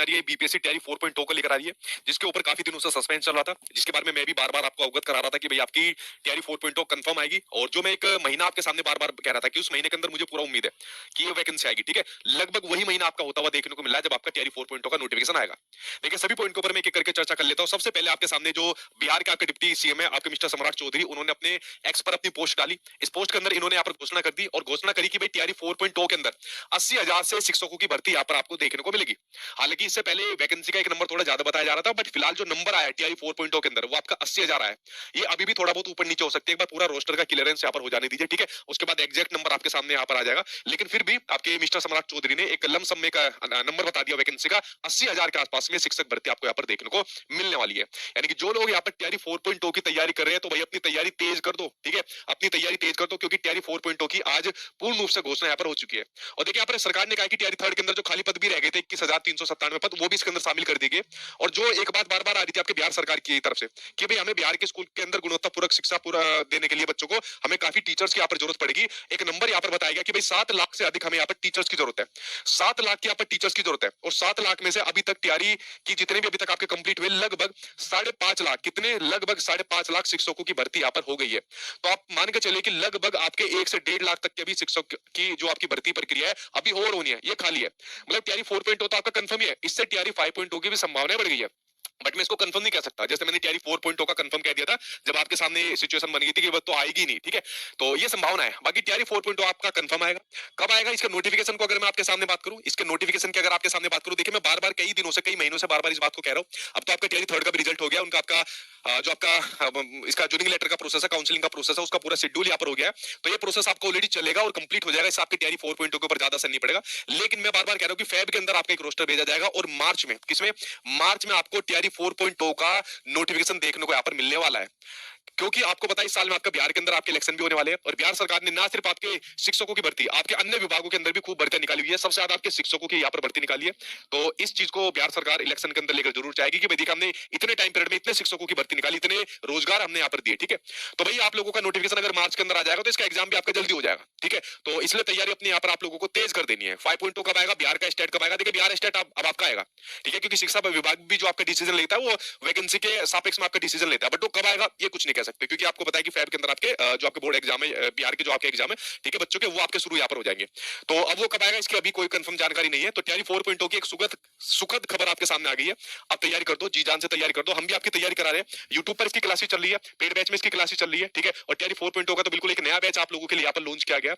रही है बीपीएससी तैयारी 4.0 को लेकर आ रही है, जिसके ऊपर काफी दिनों से सस्पेंस चल रहा था, जिसके बारे में मैं भी बार बार आपको अवगत करा रहा था कि भाई आपकी तैयारी 4.0 कंफर्म आएगी। और जो मैं एक महीना आपके सामने बार बार कह रहा था कि उस महीने के अंदर मुझे पूरा उम्मीद है कि ये वैकेंसी आएगी। ठीक है, लगभग वही महीना आपका होता हुआ देखने को मिला है जब आपका तैयारी 4.0 का नोटिफिकेशन आएगा। देखिए सभी पॉइंट के ऊपर मैं एक एक करके चर्चा कर लेता हूँ। सबसे पहले आपके सामने जो बिहार के आपके डिप्टी सीएम है आपके मिस्टर सम्राट चौधरी, उन्होंने अपने एक्स पर अपनी पोस्ट डाली। इस पोस्ट के अंदर इन्होंने यहाँ पर घोषणा कर दी और घोषणा करी कि भाई तैयारी 4.0 के अंदर 80,000 से शिक्षकों की भर्ती यहाँ पर आपको देखने को मिलेगी। हालांकि इससे पहले वैकेंसी का एक नंबर थोड़ा ज्यादा बताया जा रहा था, बट फिलहाल जो नंबर आया टीआई 4.0 के अंदर वो आपका 80,000 आया। ये अभी भी थोड़ा बहुत ऊपर नीचे हो सकती है, एक बार पूरा रोस्टर का क्लियरेंस यहाँ पर हो जाने दीजिए। ठीक है, उसके बाद एग्जैक्ट नंबर आपके सामने यहाँ पर आ जाएगा। लेकिन फिर भी आपके मिस्टर सम्राट चौधरी ने एक लम सम का नंबर बता दिया वैकेंसी का, 80,000 के आसपास में शिक्षक भर्ती आपको यहाँ पर देखने को मिलने वाली है। यानी कि जो लोग यहाँ पर तैयारी 4.0 की तैयारी कर रहे हैं तो भाई अपनी तैयारी तेज कर दो। ठीक है, अपनी तैयारी तेज कर दो, क्योंकि तैयारी 4.0 की आज पूर्ण रूप से घोषणा यहाँ पर हो चुकी है। और देखिए यहाँ पर सरकार ने कहा कि तैयारी थर्ड के अंदर जो खाली पद भी रह गए थे 21,397 पद, वो भी इसके अंदर शामिल कर दी गई। और जो एक बात बार बार आ रही थी आपके बिहार सरकार की तरफ से कि भाई हमें बिहार के स्कूल के अंदर गुणवत्तापूर्वक शिक्षा पूरा देने के लिए बच्चों को हमें काफी टीचर्स की यहाँ पर जरूरत पड़ेगी। एक नंबर यहाँ पर बताया गया कि भाई 7 लाख से अधिक हमें यहाँ पर टीचर्स की जरूरत है। 7 लाख की यहाँ पर टीचर्स की जरूरत है। और 7 लाख में से अभी तक तैयारी की जितने भी अभी तक आपके कंप्लीट हुए लगभग 5.5 लाख, कितने लगभग 5.5 लाख शिक्षकों की भर्ती यहाँ पर हो गई है। तो आप मान के चलिए कि लगभग आपके 1 से 1.5 लाख तक के अभी शिक्षक की जो आपकी भर्ती प्रक्रिया है अभी और होनी है, ये खाली है। मतलब तैयारी 4.0 तो आपका कंफर्म ही है, इससे तैयारी 5.0 की भी संभावना बढ़ गई है। बट मैं इसको कंफर्म नहीं कह सकता, जैसे मैंने तैयारी 4.0 का कंफर्म कह दिया था जब आपके सामने सिचुएशन बन गई थी कि वो तो आएगी नहीं। ठीक है, तो ये संभावना है। बाकी तैयारी 4.0 आपका कंफर्म आएगा। कब आएगा इसका नोटिफिकेशन को अगर मैं आपके सामने बात करूं, इसके नोटिफिकेशन की अगर आपके सामने बात करूं, देखिए मैं बार बार कई दिनों से कई महीनों से बार बार इस बात को कह रहा हूं। अब तो आपका तैयारी थर्ड का भी रिजल्ट हो गया, उनका आपका जो आपका इसका ज्वाइनिंग लेटर का प्रोसेस है, काउंसलिंग का प्रोसेस है, उसका पूरा शेड्यूल यहाँ पर हो गया है। तो ये प्रोसेस आपका ऑलरेडी चलेगा और कंप्लीट हो जाएगा, इससे आपकी तैयारी 4.0 के ऊपर ज्यादा असर नहीं पड़ेगा। लेकिन मैं बार बार कह रहा हूं कि फेब के अंदर आपका एक रोस्टर भेजा जाएगा और मार्च में, किसमें, मार्च में आपको तैयारी 4.0 का नोटिफिकेशन देखने को यहाँ पर मिलने वाला है। क्योंकि आपको पता है इस साल में आपका बिहार के अंदर आपके इलेक्शन भी होने वाले हैं और बिहार सरकार ने ना सिर्फ आपके शिक्षकों की भर्ती, आपके अन्य विभागों के अंदर भी खूब भर्तियां निकाली हुई है। सबसे ज्यादा आपके शिक्षकों की यहाँ पर भर्ती निकाली है। तो इस चीज को बिहार सरकार इलेक्शन के अंदर लेकर जरूर चाहेगी कि भाई देखिए हमने इतने टाइम पीरियड में इतने शिक्षकों की भर्ती निकाली, इतने रोजगार हमने यहाँ पर दिए। ठीक है, तो भाई आप लोगों का नोटिफिकेशन अगर मार्च के अंदर आ जाएगा तो इसका एग्जाम भी आपका जल्दी हो जाएगा। ठीक है, तो इसलिए तैयारी अपनी यहाँ पर आप लोगों को तेज कर देनी है। 5.2 कब आएगा, बिहार का स्टेट कब आएगा, देखिए बिहार स्टेट अब आपका आएगा। ठीक है, क्योंकि शिक्षा विभाग भी जो आपका डिसीजन लेता है वो वैकेंसी के सापेक्ष में आपका डिसीजन लेता है, बट वो कब आएगा ये कुछ नहीं कह सकते, क्योंकि आपको पता है कि फेब के अंदर आपके जो आपके बोर्ड एग्जाम है, बिहार के जो आपके एग्जाम है, ठीक है बच्चों के, वो आपके शुरू यहाँ पर हो जाएंगे। तो अब वो कब आएगा इसकी अभी कोई कंफर्म जानकारी नहीं है। तो तैयारी 4.0 की एक सुखद खबर आपके सामने आ गई है। आप तैयारी कर दो, जी जान से तैयारी कर दो। हम भी आपकी तैयारी करा रहे हैं, यूट्यूब पर इसकी क्लासेस चल रही है, पेड बैच में इसकी क्लासेस चल रही है। ठीक है, और तैयारी 4.0 का तो बिल्कुल एक नया बैच आप लोगों के लिए यहाँ पर लॉन्च किया गया।